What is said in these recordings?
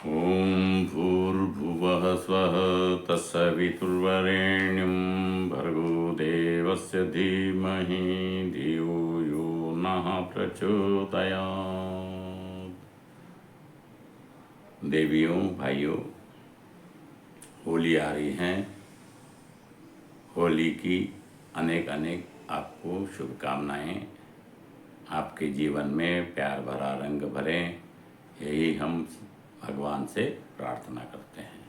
ॐ भूर्भुवः स्वः तत्सवितुर्वरेण्यं भर्गो देवस्य धीमहि धियो यो नः प्रचोदयात्। देवियों भाइयों, होली आ रही हैं। होली की अनेक अनेक आपको शुभकामनाएं। आपके जीवन में प्यार भरा रंग भरे, यही हम भगवान से प्रार्थना करते हैं।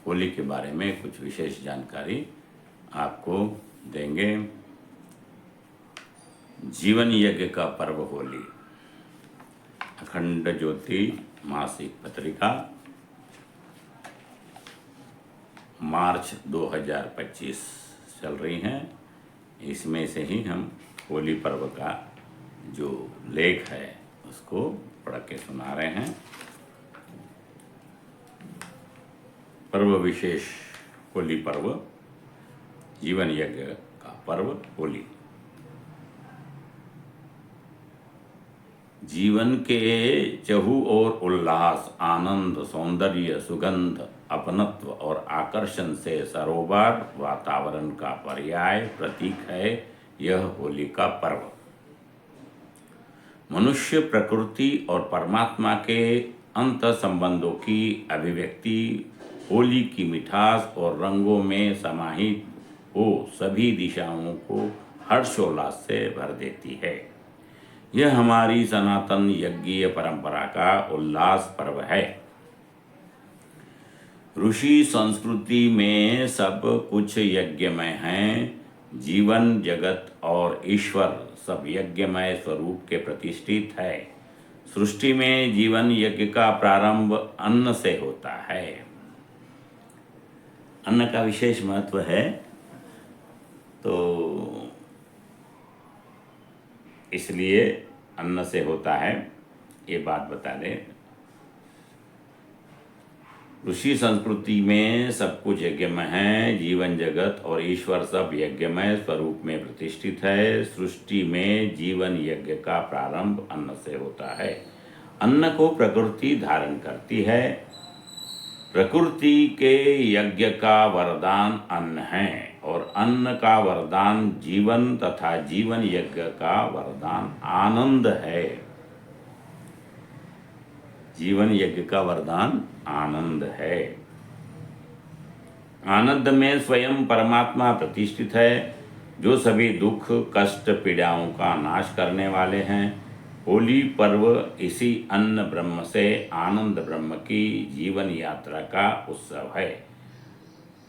होली के बारे में कुछ विशेष जानकारी आपको देंगे। जीवन यज्ञ का पर्व होली। अखंड ज्योति मासिक पत्रिका मार्च 2025 चल रही हैं। इसमें से ही हम होली पर्व का जो लेख है उसको पढ़ के सुना रहे हैं। पर्व विशेष होली पर्व, जीवन यज्ञ का पर्व होली। जीवन के चहु और उल्लास, आनंद, सौंदर्य, सुगंध, अपनत्व और आकर्षण से सरोवर वातावरण का पर्याय प्रतीक है यह होली का पर्व। मनुष्य, प्रकृति और परमात्मा के अंत संबंधों की अभिव्यक्ति होली की मिठास और रंगों में समाहित हो सभी दिशाओं को हर्षोल्लास से भर देती है। यह हमारी सनातन यज्ञीय परंपरा का उल्लास पर्व है। ऋषि संस्कृति में सब कुछ यज्ञमय है। जीवन, जगत और ईश्वर सब यज्ञमय स्वरूप के प्रतिष्ठित है। सृष्टि में जीवन यज्ञ का प्रारंभ अन्न से होता है। अन्न का विशेष महत्व है, तो इसलिए अन्न से होता है, ये बात बता दें। ऋषि संस्कृति में सब कुछ यज्ञमय है। जीवन, जगत और ईश्वर सब यज्ञमय स्वरूप में प्रतिष्ठित है। सृष्टि में जीवन यज्ञ का प्रारंभ अन्न से होता है। अन्न को प्रकृति धारण करती है। प्रकृति के यज्ञ का वरदान अन्न है और अन्न का वरदान जीवन तथा जीवन यज्ञ का वरदान आनंद है। जीवन यज्ञ का वरदान आनंद है। आनंद में स्वयं परमात्मा प्रतिष्ठित है, जो सभी दुख, कष्ट, पीड़ाओं का नाश करने वाले हैं। होली पर्व इसी अन्न ब्रह्म से आनंद ब्रह्म की जीवन यात्रा का उत्सव है।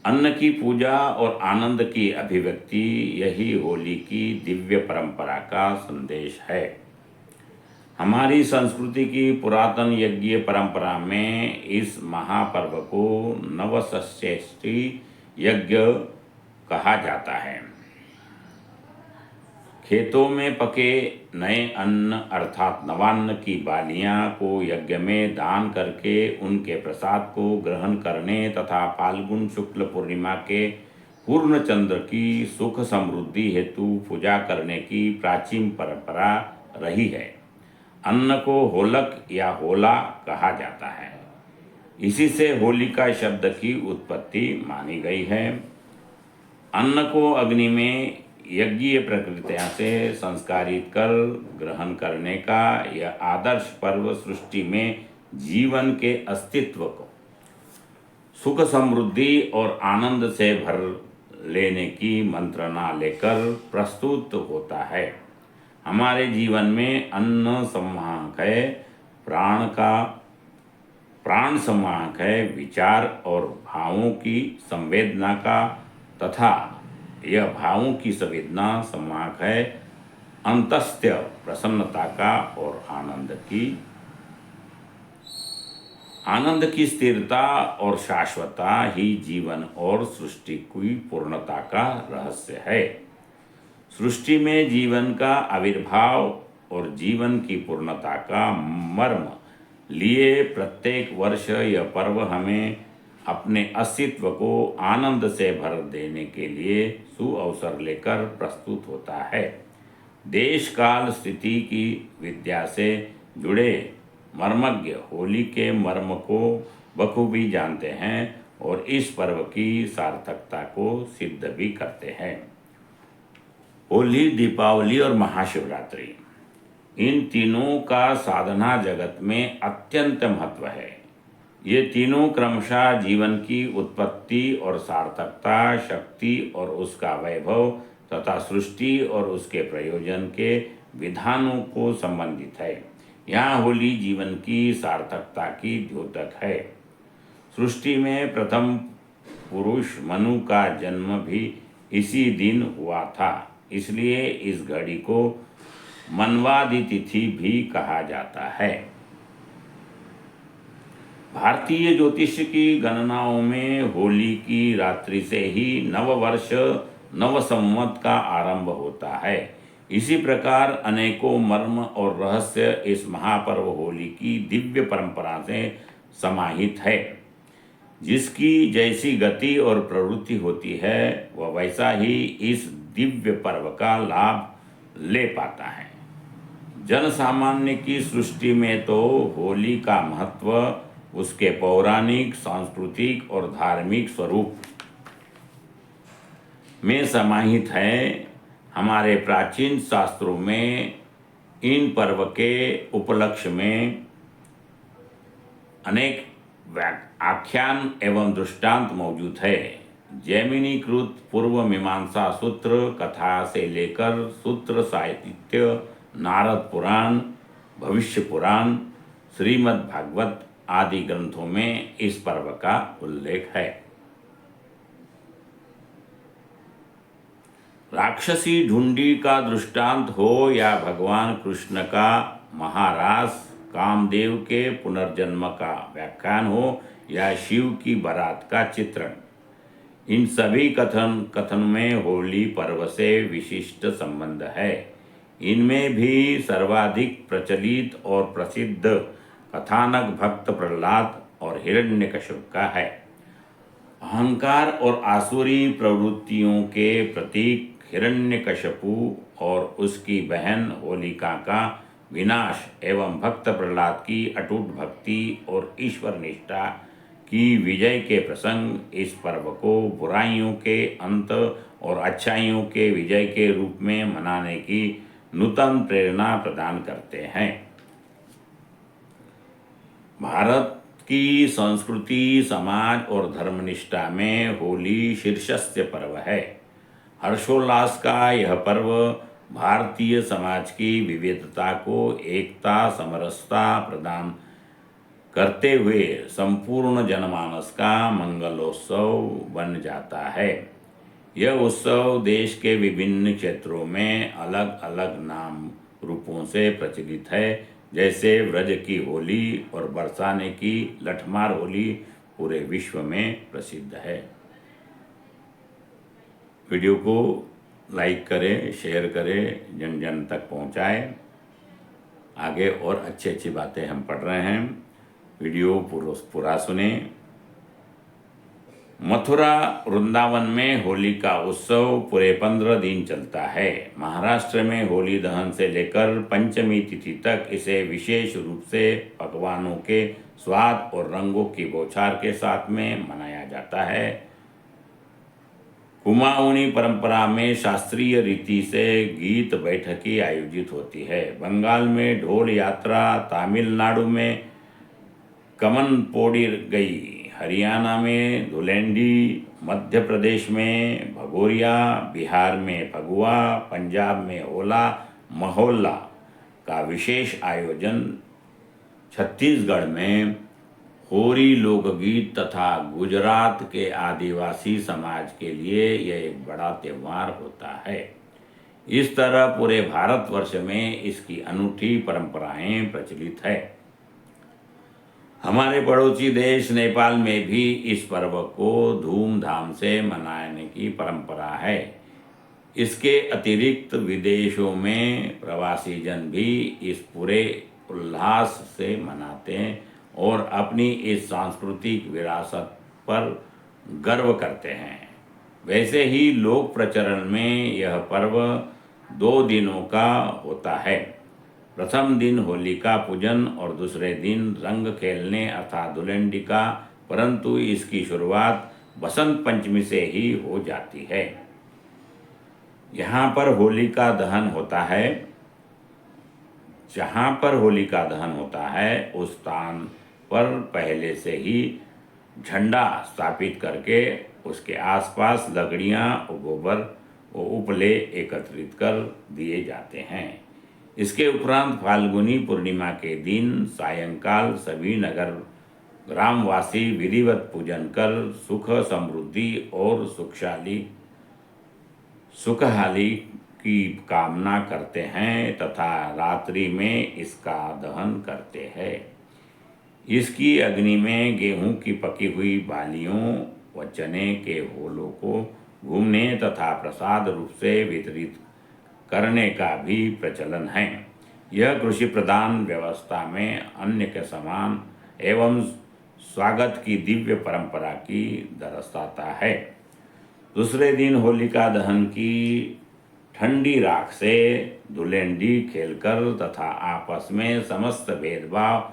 अन्न की पूजा और आनंद की अभिव्यक्ति, यही होली की दिव्य परंपरा का संदेश है। हमारी संस्कृति की पुरातन यज्ञीय परंपरा में इस महापर्व को नवसस्येष्टि यज्ञ कहा जाता है। खेतों में पके नए अन्न अर्थात नवान्न की बालियां को यज्ञ में दान करके उनके प्रसाद को ग्रहण करने तथा फाल्गुन शुक्ल पूर्णिमा के पूर्ण चंद्र की सुख समृद्धि हेतु पूजा करने की प्राचीन परंपरा रही है। अन्न को होलक या होला कहा जाता है। इसी से होलिका शब्द की उत्पत्ति मानी गई है। अन्न को अग्नि में यज्ञीय प्रक्रिया से संस्कारित कर ग्रहण करने का यह आदर्श पर्व सृष्टि में जीवन के अस्तित्व को सुख, समृद्धि और आनंद से भर लेने की मंत्रणा लेकर प्रस्तुत होता है। हमारे जीवन में अन्न संवाहक है, प्राण संवाहक है, विचार और भावों की संवेदना का तथा यह भावों की संवेदना संवाहक है अंतस्त्य प्रसन्नता का और आनंद की स्थिरता और शाश्वतता ही जीवन और सृष्टि की पूर्णता का रहस्य है। सृष्टि में जीवन का आविर्भाव और जीवन की पूर्णता का मर्म लिए प्रत्येक वर्ष यह पर्व हमें अपने अस्तित्व को आनंद से भर देने के लिए सुअवसर लेकर प्रस्तुत होता है। देश काल स्थिति की विद्या से जुड़े मर्मज्ञ होली के मर्म को बखूबी जानते हैं और इस पर्व की सार्थकता को सिद्ध भी करते हैं। होली, दीपावली और महाशिवरात्रि, इन तीनों का साधना जगत में अत्यंत महत्व है। ये तीनों क्रमशः जीवन की उत्पत्ति और सार्थकता, शक्ति और उसका वैभव तथा सृष्टि और उसके प्रयोजन के विधानों को संबंधित है। यहाँ होली जीवन की सार्थकता की द्योतक है। सृष्टि में प्रथम पुरुष मनु का जन्म भी इसी दिन हुआ था, इसलिए इस घड़ी को मनवादि तिथि भी कहा जाता है। भारतीय ज्योतिष की गणनाओं में होली की रात्रि से ही नववर्ष नव संवत का आरंभ होता है। इसी प्रकार अनेकों मर्म और रहस्य इस महापर्व होली की दिव्य परंपरा से समाहित है। जिसकी जैसी गति और प्रवृत्ति होती है, वह वैसा ही इस दिव्य पर्व का लाभ ले पाता है। जन सामान्य की सृष्टि में तो होली का महत्व उसके पौराणिक, सांस्कृतिक और धार्मिक स्वरूप में समाहित है। हमारे प्राचीन शास्त्रों में इन पर्व के उपलक्ष्य में अनेक आख्यान एवं दृष्टांत मौजूद है। जैमिनीकृत पूर्व मीमांसा सूत्र कथा से लेकर सूत्र साहित्य, नारद पुराण, भविष्य पुराण, श्रीमद् भागवत आदि ग्रंथों में इस पर्व का उल्लेख है। राक्षसी ढूंढी का दृष्टांत हो या भगवान कृष्ण का महारास, कामदेव के पुनर्जन्म का व्याख्यान हो या शिव की बारात का चित्रण, इन सभी कथन में होली पर्व से विशिष्ट संबंध है। इनमें भी सर्वाधिक प्रचलित और प्रसिद्ध कथानक भक्त प्रहलाद और हिरण्यकश्यप का है। अहंकार और आसुरी प्रवृत्तियों के प्रतीक हिरण्यकश्यपु और उसकी बहन होलिका का विनाश एवं भक्त प्रहलाद की अटूट भक्ति और ईश्वर निष्ठा की विजय के प्रसंग इस पर्व को बुराइयों के अंत और अच्छाइयों के विजय के रूप में मनाने की नूतन प्रेरणा प्रदान करते हैं। भारत की संस्कृति, समाज और धर्मनिष्ठा में होली शीर्षस्थ पर्व है। हर्षोल्लास का यह पर्व भारतीय समाज की विविधता को एकता, समरसता प्रदान करते हुए संपूर्ण जनमानस का मंगलोत्सव बन जाता है। यह उत्सव देश के विभिन्न क्षेत्रों में अलग अलग नाम रूपों से प्रचलित है, जैसे व्रज की होली और बरसाने की लठमार होली पूरे विश्व में प्रसिद्ध है। वीडियो को लाइक करें, शेयर करें, जन जन तक पहुंचाएं। आगे और अच्छी बातें हम पढ़ रहे हैं, वीडियो पूरा सुने। मथुरा वृंदावन में होली का उत्सव पूरे 15 दिन चलता है। महाराष्ट्र में होली दहन से लेकर पंचमी तिथि तक इसे विशेष रूप से पकवानों के स्वाद और रंगों की बौछार के साथ में मनाया जाता है। कुमाऊनी परंपरा में शास्त्रीय रीति से गीत बैठकी आयोजित होती है। बंगाल में ढोल यात्रा, तमिलनाडु में कमन पोड़ी गई, हरियाणा में धुलेंडी, मध्य प्रदेश में भगोरिया, बिहार में फगुआ, पंजाब में होला मोहल्ला का विशेष आयोजन, छत्तीसगढ़ में होरी लोकगीत तथा गुजरात के आदिवासी समाज के लिए यह एक बड़ा त्यौहार होता है। इस तरह पूरे भारतवर्ष में इसकी अनूठी परंपराएं प्रचलित है। हमारे पड़ोसी देश नेपाल में भी इस पर्व को धूमधाम से मनाने की परंपरा है। इसके अतिरिक्त विदेशों में प्रवासी जन भी इस पूरे उल्लास से मनाते हैं और अपनी इस सांस्कृतिक विरासत पर गर्व करते हैं। वैसे ही लोक प्रचलन में यह पर्व 2 दिनों का होता है। प्रथम दिन होलिका पूजन और दूसरे दिन रंग खेलने अर्थात धुलेंडी का, परंतु इसकी शुरुआत बसंत पंचमी से ही हो जाती है। यहाँ पर होलिका दहन होता है, जहाँ पर होलिका दहन होता है उस स्थान पर पहले से ही झंडा स्थापित करके उसके आसपास लकड़ियाँ और गोबर और उपले एकत्रित कर दिए जाते हैं। इसके उपरांत फाल्गुनी पूर्णिमा के दिन सायंकाल सभी नगर ग्रामवासी विधिवत पूजन कर सुख समृद्धि और सुखहाली की कामना करते हैं तथा रात्रि में इसका दहन करते हैं। इसकी अग्नि में गेहूं की पकी हुई बालियों व चने के होलों को घूमने तथा प्रसाद रूप से वितरित करने का भी प्रचलन है। यह कृषि प्रधान व्यवस्था में अन्न के समान एवं स्वागत की दिव्य परंपरा की दर्शाता है। दूसरे दिन होलिका दहन की ठंडी राख से धुलेंडी खेलकर तथा आपस में समस्त भेदभाव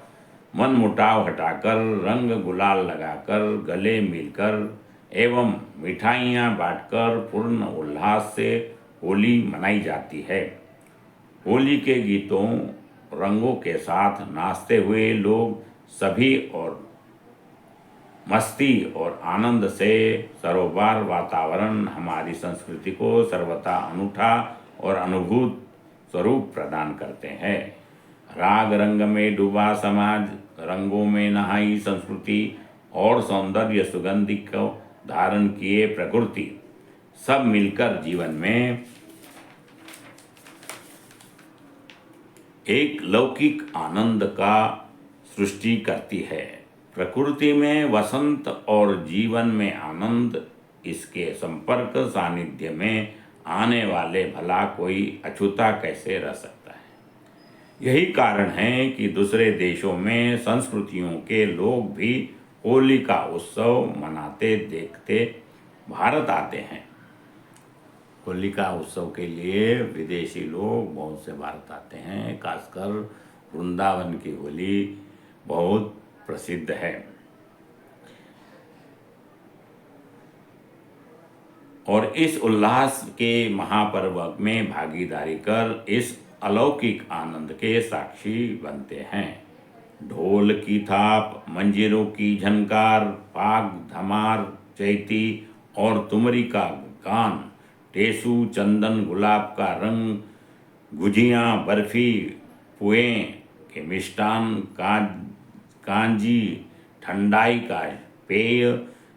मनमुटाव हटाकर रंग गुलाल लगाकर गले मिलकर एवं मिठाइयाँ बांटकर पूर्ण उल्लास से होली मनाई जाती है। होली के गीतों रंगों के साथ नाचते हुए लोग सभी और मस्ती और आनंद से सरोबार वातावरण हमारी संस्कृति को सर्वथा अनूठा और अनुभूत स्वरूप प्रदान करते हैं। राग रंग में डूबा समाज, रंगों में नहाई संस्कृति और सौंदर्य सुगंधि को धारण किए प्रकृति सब मिलकर जीवन में एक लौकिक आनंद का सृष्टि करती है। प्रकृति में वसंत और जीवन में आनंद, इसके संपर्क सानिध्य में आने वाले भला कोई अछूता कैसे रह सकता है। यही कारण है कि दूसरे देशों में संस्कृतियों के लोग भी होली का उत्सव मनाते देखते भारत आते हैं। होली का उत्सव के लिए विदेशी लोग बहुत से भारत आते हैं। खासकर वृंदावन की होली बहुत प्रसिद्ध है और इस उल्लास के महापर्व में भागीदारी कर इस अलौकिक आनंद के साक्षी बनते हैं। ढोल की थाप, मंजीरों की झनकार, पाग धमार, चैती और तुमरी का गान, टेसू, चंदन, गुलाब का रंग, गुजियाँ, बर्फी, पुएं के मिष्टान, कांजी, ठंडाई का पेय,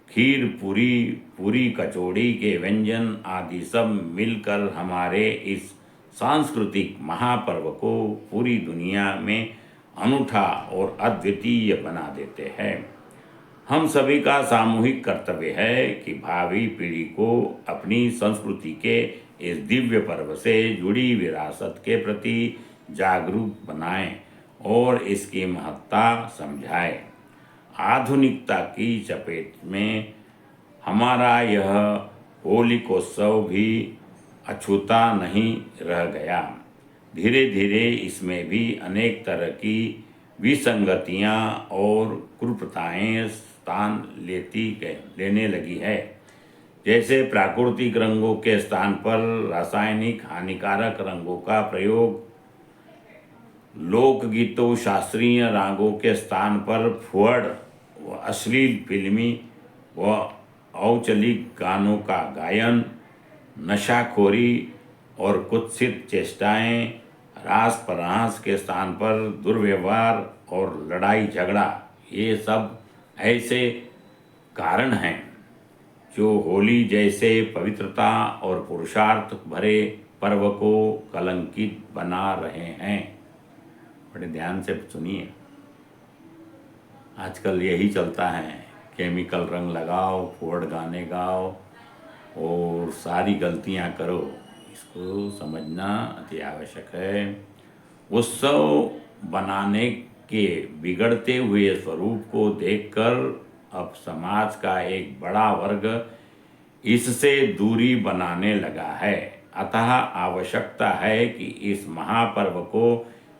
खीर, पूरी कचौड़ी के व्यंजन आदि सब मिलकर हमारे इस सांस्कृतिक महापर्व को पूरी दुनिया में अनूठा और अद्वितीय बना देते हैं। हम सभी का सामूहिक कर्तव्य है कि भावी पीढ़ी को अपनी संस्कृति के इस दिव्य पर्व से जुड़ी विरासत के प्रति जागरूक बनाएं और इसकी महत्ता समझाएं। आधुनिकता की चपेट में हमारा यह होलिकोत्सव भी अछूता नहीं रह गया। धीरे धीरे इसमें भी अनेक तरह की विसंगतियां और कुप्रथाएं स्थान लेने लगी है। जैसे प्राकृतिक रंगों के स्थान पर रासायनिक हानिकारक रंगों का प्रयोग, लोकगीतों शास्त्रीय रागों के स्थान पर फुहड़ व अश्लील फिल्मी व औचलिक गानों का गायन, नशाखोरी और कुत्सित चेष्टाएं, रास परहास के स्थान पर दुर्व्यवहार और लड़ाई झगड़ा, ये सब ऐसे कारण हैं जो होली जैसे पवित्रता और पुरुषार्थ भरे पर्व को कलंकित बना रहे हैं। बड़े ध्यान से सुनिए, आजकल यही चलता है, केमिकल रंग लगाओ, फुहड़ गाने गाओ और सारी गलतियां करो। इसको समझना अति आवश्यक है। उत्सव बनाने के बिगड़ते हुए स्वरूप को देखकर अब समाज का एक बड़ा वर्ग इससे दूरी बनाने लगा है। अतः आवश्यकता है कि इस महापर्व को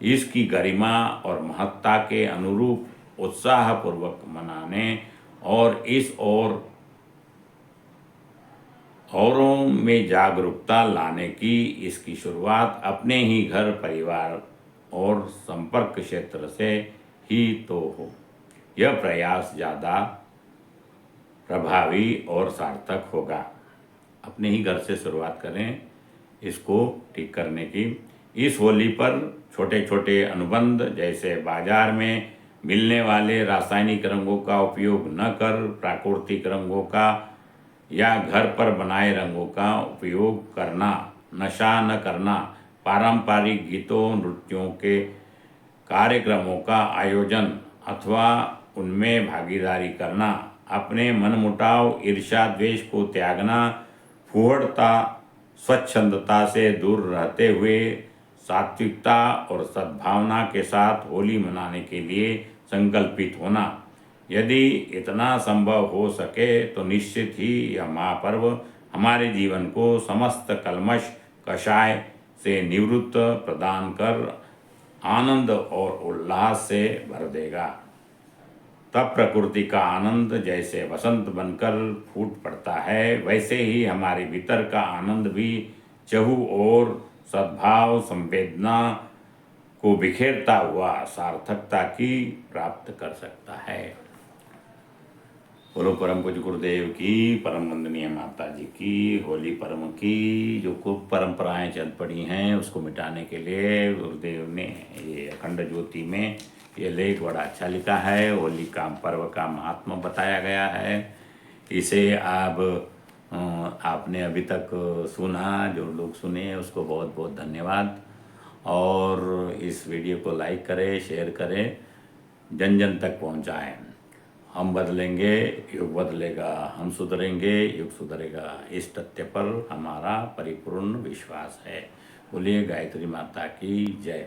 इसकी गरिमा और महत्ता के अनुरूप उत्साहपूर्वक मनाने और इस औरों में जागरूकता लाने की इसकी शुरुआत अपने ही घर, परिवार और संपर्क क्षेत्र से ही तो हो। यह प्रयास ज़्यादा प्रभावी और सार्थक होगा। अपने ही घर से शुरुआत करें इसको ठीक करने की। इस होली पर छोटे छोटे अनुबंध, जैसे बाजार में मिलने वाले रासायनिक रंगों का उपयोग न कर प्राकृतिक रंगों का या घर पर बनाए रंगों का उपयोग करना, नशा न करना, पारंपरिक गीतों, नृत्यों के कार्यक्रमों का आयोजन अथवा उनमें भागीदारी करना, अपने मनमुटाव, ईर्ष्या, द्वेष को त्यागना, फूहड़ता, स्वच्छंदता से दूर रहते हुए सात्विकता और सद्भावना के साथ होली मनाने के लिए संकल्पित होना। यदि इतना संभव हो सके तो निश्चित ही यह महापर्व हमारे जीवन को समस्त कल्मश कषाय से निवृत्त प्रदान कर आनंद और उल्लास से भर देगा। तब प्रकृति का आनंद जैसे वसंत बनकर फूट पड़ता है, वैसे ही हमारे भीतर का आनंद भी चहु और सद्भाव संवेदना को बिखेरता हुआ सार्थकता की प्राप्त कर सकता है। बोलो परम पूज्य गुरुदेव की, परम वंदनीय माता जी की, होली पर्व की जो कुछ परंपराएं चल पड़ी हैं उसको मिटाने के लिए गुरुदेव ने ये अखंड ज्योति में ये लेख बड़ा अच्छा लिखा है। होली का पर्व का महात्मा बताया गया है। इसे आपने अभी तक सुना, जो लोग सुने उसको बहुत बहुत धन्यवाद। और इस वीडियो को लाइक करें, शेयर करें, जन जन तक पहुंचाएं। हम बदलेंगे, युग बदलेगा, हम सुधरेंगे, युग सुधरेगा, इस तथ्य पर हमारा परिपूर्ण विश्वास है। बोलिए गायत्री माता की जय।